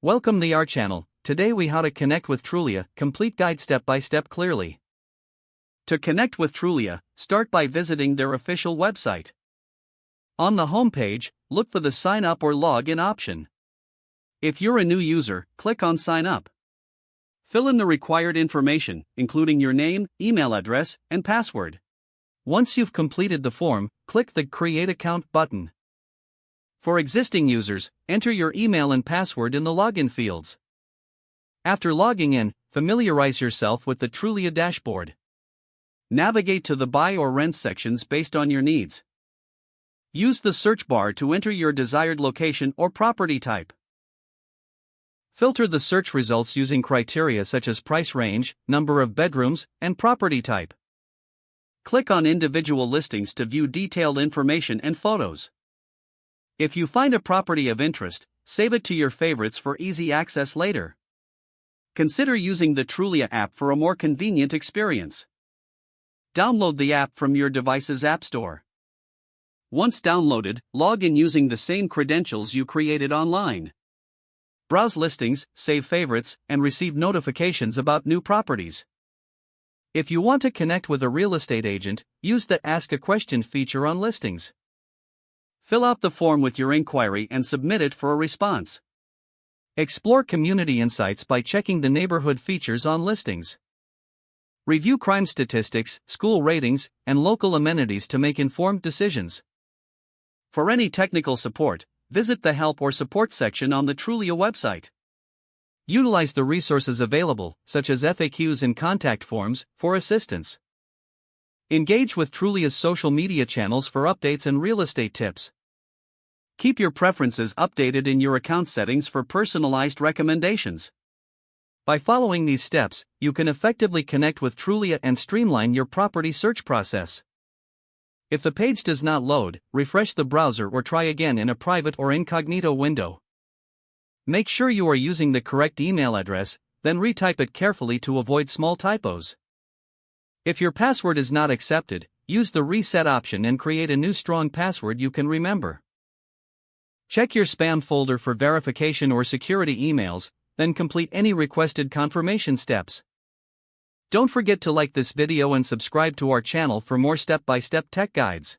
Welcome to our channel. Today we how to connect with Trulia, complete guide step by step clearly. To connect with Trulia, start by visiting their official website. On the home page, look for the sign up or log in option. If you're a new user, click on sign up. Fill in the required information, including your name, email address, and password. Once you've completed the form, click the Create Account button. For existing users, enter your email and password in the login fields. After logging in, familiarize yourself with the Trulia dashboard. Navigate to the buy or rent sections based on your needs. Use the search bar to enter your desired location or property type. Filter the search results using criteria such as price range, number of bedrooms, and property type. Click on individual listings to view detailed information and photos. If you find a property of interest, save it to your favorites for easy access later. Consider using the Trulia app for a more convenient experience. Download the app from your device's app store. Once downloaded, log in using the same credentials you created online. Browse listings, save favorites, and receive notifications about new properties. If you want to connect with a real estate agent, use the Ask a Question feature on listings. Fill out the form with your inquiry and submit it for a response. Explore community insights by checking the neighborhood features on listings. Review crime statistics, school ratings, and local amenities to make informed decisions. For any technical support, visit the Help or Support section on the Trulia website. Utilize the resources available, such as FAQs and contact forms, for assistance. Engage with Trulia's social media channels for updates and real estate tips. Keep your preferences updated in your account settings for personalized recommendations. By following these steps, you can effectively connect with Trulia and streamline your property search process. If the page does not load, refresh the browser or try again in a private or incognito window. Make sure you are using the correct email address, then retype it carefully to avoid small typos. If your password is not accepted, use the reset option and create a new strong password you can remember. Check your spam folder for verification or security emails, then complete any requested confirmation steps. Don't forget to like this video and subscribe to our channel for more step-by-step tech guides.